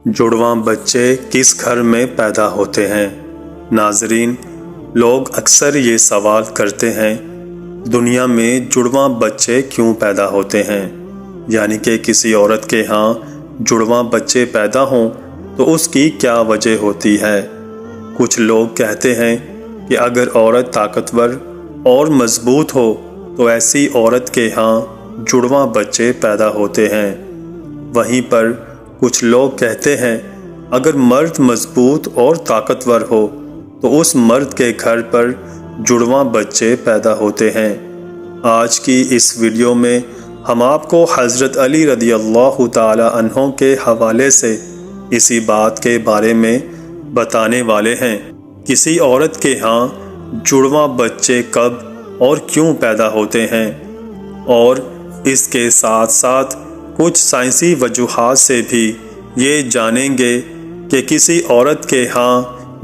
جڑواں بچے کس گھر میں پیدا ہوتے ہیں؟ ناظرین، لوگ اکثر یہ سوال کرتے ہیں، دنیا میں جڑواں بچے کیوں پیدا ہوتے ہیں؟ یعنی کہ کسی عورت کے ہاں جڑواں بچے پیدا ہوں تو اس کی کیا وجہ ہوتی ہے؟ کچھ لوگ کہتے ہیں کہ اگر عورت طاقتور اور مضبوط ہو تو ایسی عورت کے ہاں جڑواں بچے پیدا ہوتے ہیں۔ وہیں پر کچھ لوگ کہتے ہیں اگر مرد مضبوط اور طاقتور ہو تو اس مرد کے گھر پر جڑواں بچے پیدا ہوتے ہیں۔ آج کی اس ویڈیو میں ہم آپ کو حضرت علی رضی اللہ تعالی عنہ کے حوالے سے اسی بات کے بارے میں بتانے والے ہیں۔ کسی عورت کے ہاں جڑواں بچے کب اور کیوں پیدا ہوتے ہیں، اور اس کے ساتھ ساتھ کچھ سائنسی وجوہات سے بھی یہ جانیں گے کہ کسی عورت کے ہاں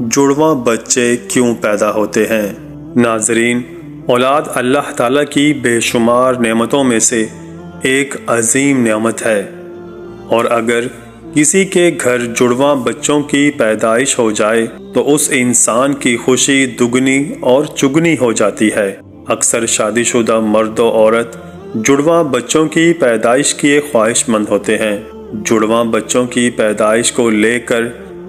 جڑواں بچے کیوں پیدا ہوتے ہیں۔ ناظرین، اولاد اللہ تعالیٰ کی بے شمار نعمتوں میں سے ایک عظیم نعمت ہے، اور اگر کسی کے گھر جڑواں بچوں کی پیدائش ہو جائے تو اس انسان کی خوشی دگنی اور چگنی ہو جاتی ہے۔ اکثر شادی شدہ مرد و عورت جڑواں بچوں کی پیدائش کی خواہش مند ہوتے ہیں۔ جڑواں بچوں کی پیدائش کو لے کر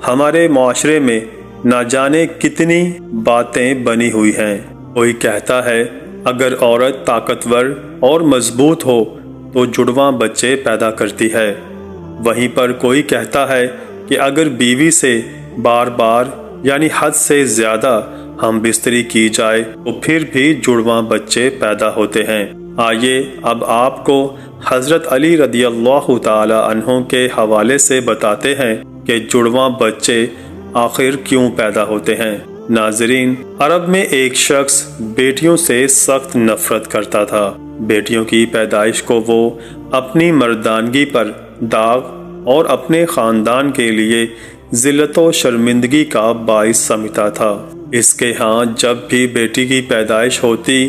ہمارے معاشرے میں نہ جانے کتنی باتیں بنی ہوئی ہیں۔ کوئی کہتا ہے اگر عورت طاقتور اور مضبوط ہو تو جڑواں بچے پیدا کرتی ہے۔ وہیں پر کوئی کہتا ہے کہ اگر بیوی سے بار بار یعنی حد سے زیادہ ہم بستری کی جائے تو پھر بھی جڑواں بچے پیدا ہوتے ہیں۔ آئیے اب آپ کو حضرت علی رضی اللہ تعالی عنہ کے حوالے سے بتاتے ہیں کہ جڑواں بچے آخر کیوں پیدا ہوتے ہیں۔ ناظرین، عرب میں ایک شخص بیٹیوں سے سخت نفرت کرتا تھا۔ بیٹیوں کی پیدائش کو وہ اپنی مردانگی پر داغ اور اپنے خاندان کے لیے ذلت و شرمندگی کا باعث سمجھتا تھا۔ اس کے ہاں جب بھی بیٹی کی پیدائش ہوتی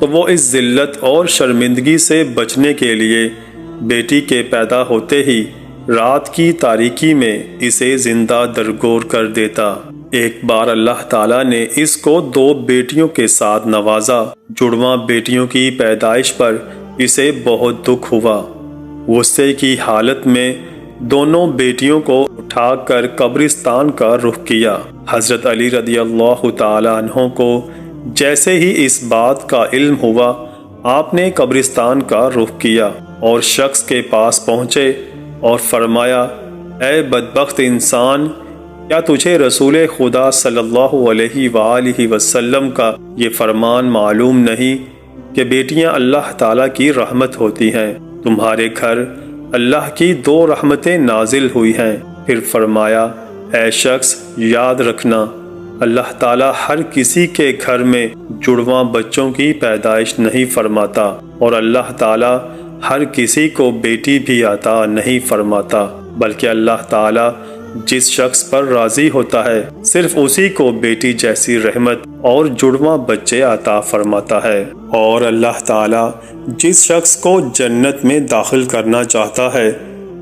تو وہ اس ذلت اور شرمندگی سے بچنے کے لیے بیٹی کے پیدا ہوتے ہی رات کی تاریکی میں اسے زندہ درگور کر دیتا۔ ایک بار اللہ تعالیٰ نے اس کو 2 بیٹیوں کے ساتھ نوازا۔ جڑواں بیٹیوں کی پیدائش پر اسے بہت دکھ ہوا۔ غصے کی حالت میں دونوں بیٹیوں کو اٹھا کر قبرستان کا رخ کیا۔ حضرت علی رضی اللہ تعالی عنہ کو جیسے ہی اس بات کا علم ہوا، آپ نے قبرستان کا رخ کیا اور شخص کے پاس پہنچے اور فرمایا، اے بدبخت انسان، کیا تجھے رسول خدا صلی اللہ علیہ وآلہ وسلم کا یہ فرمان معلوم نہیں کہ بیٹیاں اللہ تعالیٰ کی رحمت ہوتی ہیں؟ تمہارے گھر اللہ کی 2 رحمتیں نازل ہوئی ہیں۔ پھر فرمایا، اے شخص، یاد رکھنا، اللہ تعالیٰ ہر کسی کے گھر میں جڑواں بچوں کی پیدائش نہیں فرماتا، اور اللہ تعالیٰ ہر کسی کو بیٹی بھی عطا نہیں فرماتا، بلکہ اللہ تعالیٰ جس شخص پر راضی ہوتا ہے صرف اسی کو بیٹی جیسی رحمت اور جڑواں بچے عطا فرماتا ہے، اور اللہ تعالیٰ جس شخص کو جنت میں داخل کرنا چاہتا ہے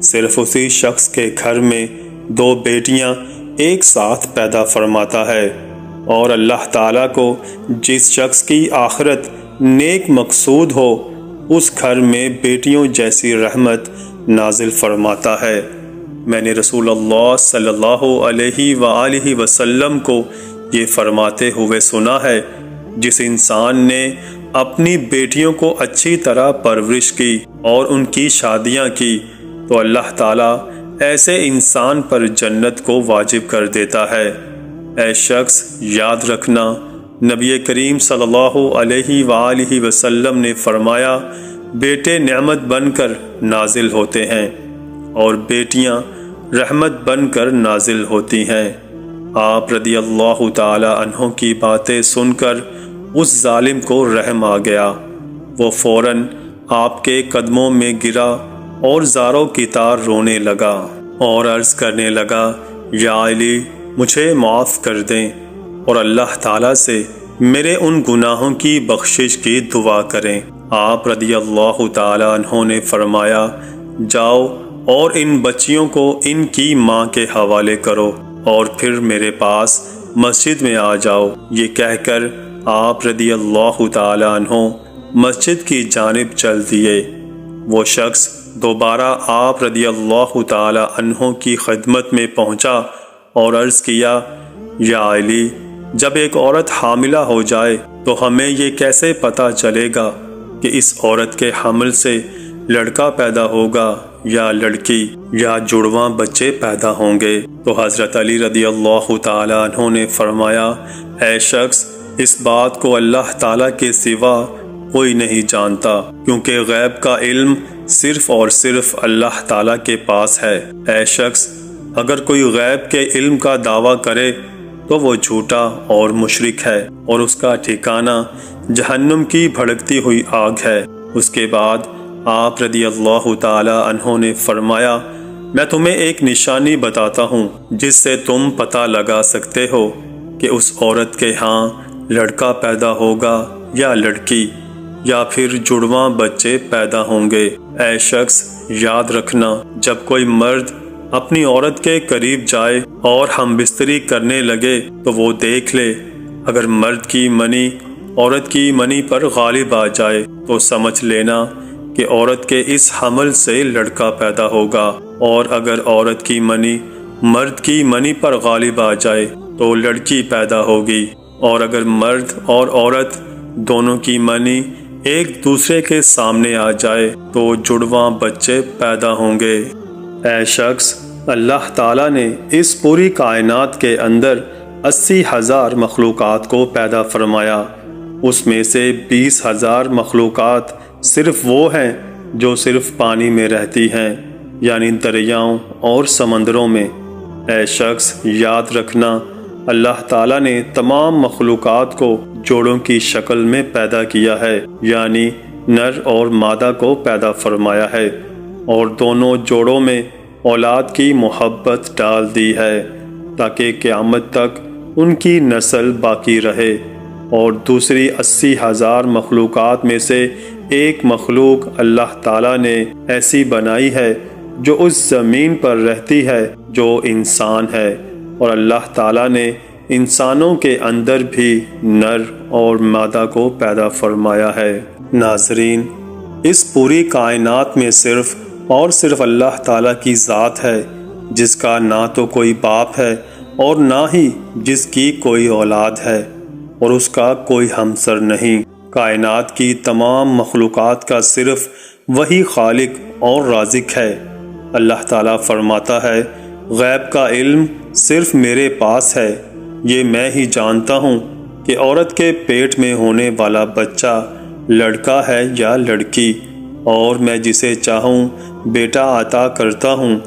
صرف اسی شخص کے گھر میں 2 بیٹیاں ایک ساتھ پیدا فرماتا ہے، اور اللہ تعالیٰ کو جس شخص کی آخرت نیک مقصود ہو اس گھر میں بیٹیوں جیسی رحمت نازل فرماتا ہے۔ میں نے رسول اللہ صلی اللہ علیہ وآلہ وسلم کو یہ فرماتے ہوئے سنا ہے، جس انسان نے اپنی بیٹیوں کو اچھی طرح پرورش کی اور ان کی شادیاں کی تو اللہ تعالیٰ ایسے انسان پر جنت کو واجب کر دیتا ہے۔ اے شخص، یاد رکھنا، نبی کریم صلی اللہ علیہ وآلہ وسلم نے فرمایا، بیٹے نعمت بن کر نازل ہوتے ہیں اور بیٹیاں رحمت بن کر نازل ہوتی ہیں۔ آپ رضی اللہ تعالی عنہ کی باتیں سن کر اس ظالم کو رحم آ گیا۔ وہ فوراً آپ کے قدموں میں گرا اور زاروں کی طرح رونے لگا اور عرض کرنے لگا، یا علی، مجھے معاف کر دیں اور اللہ تعالیٰ سے میرے ان گناہوں کی بخشش کی دعا کریں۔ آپ رضی اللہ تعالیٰ عنہ نے فرمایا، جاؤ اور ان بچیوں کو ان کی ماں کے حوالے کرو اور پھر میرے پاس مسجد میں آ جاؤ۔ یہ کہہ کر آپ رضی اللہ تعالی عنہ مسجد کی جانب چل دیے۔ وہ شخص دوبارہ آپ رضی اللہ تعالی عنہ کی خدمت میں پہنچا اور عرض کیا، یا علی، جب ایک عورت حاملہ ہو جائے تو ہمیں یہ کیسے پتہ چلے گا کہ اس عورت کے حمل سے لڑکا پیدا ہوگا یا لڑکی، یا جڑواں بچے پیدا ہوں گے؟ تو حضرت علی رضی اللہ تعالی عنہ نے فرمایا، اے شخص، اس بات کو اللہ تعالیٰ کے سوا کوئی نہیں جانتا، کیونکہ غیب کا علم صرف اور صرف اللہ تعالیٰ کے پاس ہے۔ اے شخص، اگر کوئی غیب کے علم کا دعویٰ کرے تو وہ جھوٹا اور مشرک ہے، اور اس کا ٹھکانہ جہنم کی بھڑکتی ہوئی آگ ہے۔ اس کے بعد آپ رضی اللہ تعالی عنہ نے فرمایا، میں تمہیں ایک نشانی بتاتا ہوں جس سے تم پتہ لگا سکتے ہو کہ اس عورت کے ہاں لڑکا پیدا ہوگا یا لڑکی، یا پھر جڑواں بچے پیدا ہوں گے۔ اے شخص، یاد رکھنا، جب کوئی مرد اپنی عورت کے قریب جائے اور ہم بستری کرنے لگے تو وہ دیکھ لے، اگر مرد کی منی عورت کی منی پر غالب آ جائے تو سمجھ لینا کہ عورت کے اس حمل سے لڑکا پیدا ہوگا، اور اگر عورت کی منی مرد کی منی پر غالب آ جائے تو لڑکی پیدا ہوگی، اور اگر مرد اور عورت دونوں کی منی ایک دوسرے کے سامنے آ جائے تو جڑواں بچے پیدا ہوں گے۔ اے شخص، اللہ تعالیٰ نے اس پوری کائنات کے اندر 80,000 مخلوقات کو پیدا فرمایا۔ اس میں سے 20,000 مخلوقات صرف وہ ہیں جو صرف پانی میں رہتی ہیں، یعنی دریاؤں اور سمندروں میں۔ اے شخص، یاد رکھنا، اللہ تعالیٰ نے تمام مخلوقات کو جوڑوں کی شکل میں پیدا کیا ہے، یعنی نر اور مادہ کو پیدا فرمایا ہے، اور دونوں جوڑوں میں اولاد کی محبت ڈال دی ہے تاکہ قیامت تک ان کی نسل باقی رہے۔ اور دوسری 80,000 مخلوقات میں سے ایک مخلوق اللہ تعالیٰ نے ایسی بنائی ہے جو اس زمین پر رہتی ہے جو انسان ہے، اور اللہ تعالیٰ نے انسانوں کے اندر بھی نر اور مادہ کو پیدا فرمایا ہے۔ ناظرین، اس پوری کائنات میں صرف اور صرف اللہ تعالیٰ کی ذات ہے، جس کا نہ تو کوئی باپ ہے اور نہ ہی جس کی کوئی اولاد ہے، اور اس کا کوئی ہمسر نہیں۔ کائنات کی تمام مخلوقات کا صرف وہی خالق اور رازق ہے۔ اللہ تعالیٰ فرماتا ہے، غیب کا علم صرف میرے پاس ہے، یہ میں ہی جانتا ہوں کہ عورت کے پیٹ میں ہونے والا بچہ لڑکا ہے یا لڑکی، اور میں جسے چاہوں بیٹا عطا کرتا ہوں،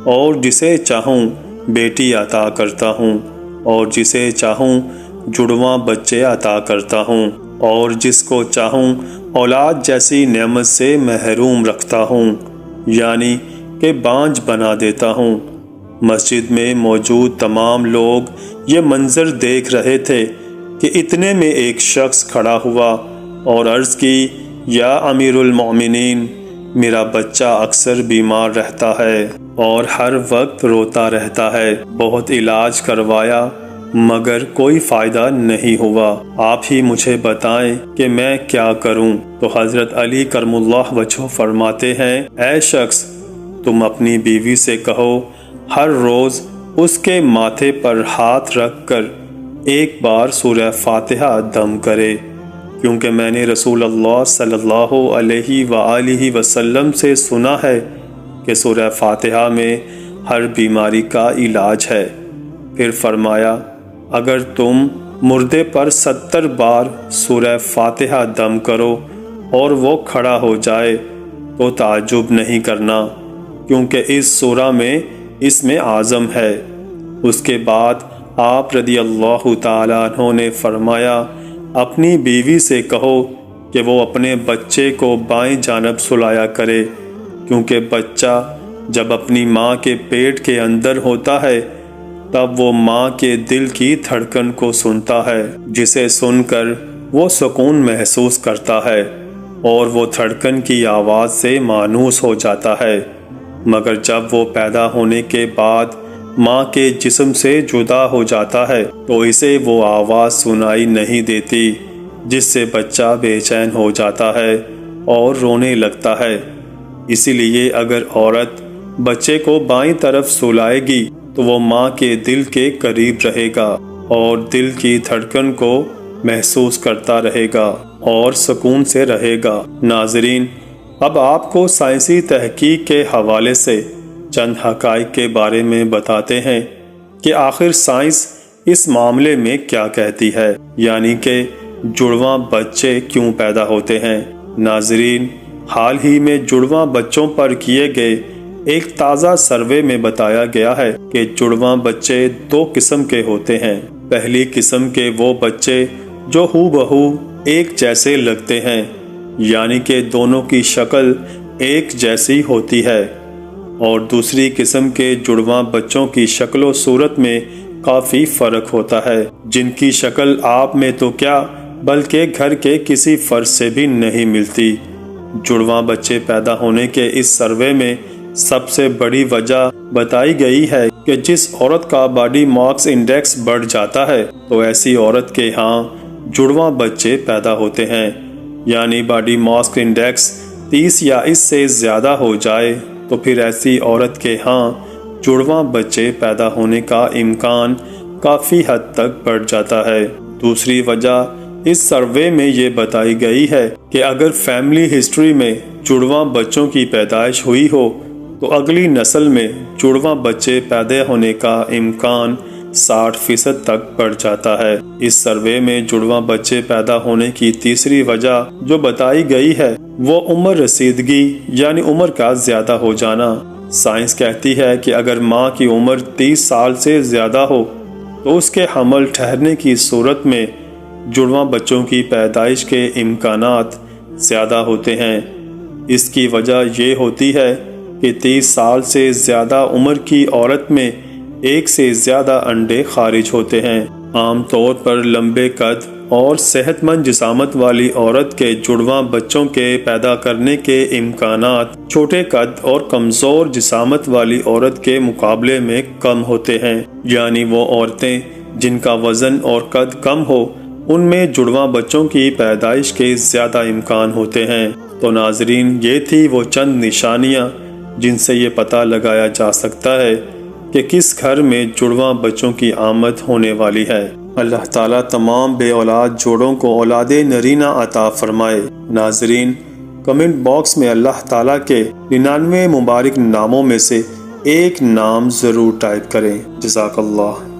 اور جسے چاہوں بیٹی عطا کرتا ہوں، اور جسے چاہوں جڑواں بچے عطا کرتا ہوں، اور جس کو چاہوں اولاد جیسی نعمت سے محروم رکھتا ہوں، یعنی کہ بانجھ بنا دیتا ہوں۔ مسجد میں موجود تمام لوگ یہ منظر دیکھ رہے تھے کہ اتنے میں ایک شخص کھڑا ہوا اور عرض کی، یا امیر المومنین، میرا بچہ اکثر بیمار رہتا ہے اور ہر وقت روتا رہتا ہے، بہت علاج کروایا مگر کوئی فائدہ نہیں ہوا، آپ ہی مجھے بتائیں کہ میں کیا کروں؟ تو حضرت علی کرم اللہ وجہہ فرماتے ہیں، اے شخص، تم اپنی بیوی سے کہو ہر روز اس کے ماتھے پر ہاتھ رکھ کر ایک بار سورہ فاتحہ دم کرے، کیونکہ میں نے رسول اللہ صلی اللہ علیہ وآلہ وسلم سے سنا ہے کہ سورہ فاتحہ میں ہر بیماری کا علاج ہے۔ پھر فرمایا، اگر تم مردے پر 70 بار سورہ فاتحہ دم کرو اور وہ کھڑا ہو جائے تو تعجب نہیں کرنا، کیونکہ اس سورہ میں اسم اعظم ہے۔ اس کے بعد آپ رضی اللہ تعالیٰ عنہ نے فرمایا، اپنی بیوی سے کہو کہ وہ اپنے بچے کو بائیں جانب سلایا کرے، کیونکہ بچہ جب اپنی ماں کے پیٹ کے اندر ہوتا ہے تب وہ ماں کے دل کی دھڑکن کو سنتا ہے، جسے سن کر وہ سکون محسوس کرتا ہے اور وہ دھڑکن کی آواز سے مانوس ہو جاتا ہے۔ مگر جب وہ پیدا ہونے کے بعد ماں کے جسم سے جدا ہو جاتا ہے تو اسے وہ آواز سنائی نہیں دیتی جس سے بچہ بے چین ہو جاتا ہے اور رونے لگتا ہے۔ اسی لیے اگر عورت بچے کو بائیں طرف سلائے گی تو وہ ماں کے دل کے قریب رہے گا اور دل کی دھڑکن کو محسوس کرتا رہے گا اور سکون سے رہے گا۔ ناظرین، اب آپ کو سائنسی تحقیق کے حوالے سے چند حقائق کے بارے میں بتاتے ہیں کہ آخر سائنس اس معاملے میں کیا کہتی ہے، یعنی کہ جڑواں بچے کیوں پیدا ہوتے ہیں۔ ناظرین، حال ہی میں جڑواں بچوں پر کیے گئے ایک تازہ سروے میں بتایا گیا ہے کہ جڑواں بچے دو قسم کے ہوتے ہیں۔ پہلی قسم کے وہ بچے جو ہو بہو ایک جیسے لگتے ہیں، یعنی کہ دونوں کی شکل ایک جیسی ہوتی ہے، اور دوسری قسم کے جڑواں بچوں کی شکل و صورت میں کافی فرق ہوتا ہے، جن کی شکل آپ میں تو کیا بلکہ گھر کے کسی فرد سے بھی نہیں ملتی۔ جڑواں بچے پیدا ہونے کے اس سروے میں سب سے بڑی وجہ بتائی گئی ہے کہ جس عورت کا باڈی ماس انڈیکس بڑھ جاتا ہے تو ایسی عورت کے ہاں جڑواں بچے پیدا ہوتے ہیں، یعنی باڈی ماس انڈیکس 30 یا اس سے زیادہ ہو جائے تو پھر ایسی عورت کے ہاں جڑواں بچے پیدا ہونے کا امکان کافی حد تک بڑھ جاتا ہے۔ دوسری وجہ اس سروے میں یہ بتائی گئی ہے کہ اگر فیملی ہسٹری میں جڑواں بچوں کی پیدائش ہوئی ہو تو اگلی نسل میں جڑواں بچے پیدا ہونے کا امکان 60% تک بڑھ جاتا ہے۔ اس سروے میں جڑواں بچے پیدا ہونے کی تیسری وجہ جو بتائی گئی ہے وہ عمر رسیدگی یعنی عمر کا زیادہ ہو جانا۔ سائنس کہتی ہے کہ اگر ماں کی عمر 30 سال سے زیادہ ہو تو اس کے حمل ٹھہرنے کی صورت میں جڑواں بچوں کی پیدائش کے امکانات زیادہ ہوتے ہیں۔ اس کی وجہ یہ ہوتی ہے کہ 30 سال سے زیادہ عمر کی عورت میں ایک سے زیادہ انڈے خارج ہوتے ہیں۔ عام طور پر لمبے قد اور صحت مند جسامت والی عورت کے جڑواں بچوں کے پیدا کرنے کے امکانات چھوٹے قد اور کمزور جسامت والی عورت کے مقابلے میں کم ہوتے ہیں، یعنی وہ عورتیں جن کا وزن اور قد کم ہو ان میں جڑواں بچوں کی پیدائش کے زیادہ امکان ہوتے ہیں۔ تو ناظرین، یہ تھی وہ چند نشانیاں جن سے یہ پتہ لگایا جا سکتا ہے کہ کس گھر میں جڑواں بچوں کی آمد ہونے والی ہے۔ اللہ تعالیٰ تمام بے اولاد جوڑوں کو اولاد نرینہ عطا فرمائے۔ ناظرین، کمنٹ باکس میں اللہ تعالیٰ کے 99 مبارک ناموں میں سے ایک نام ضرور ٹائپ کریں۔ جزاک اللہ۔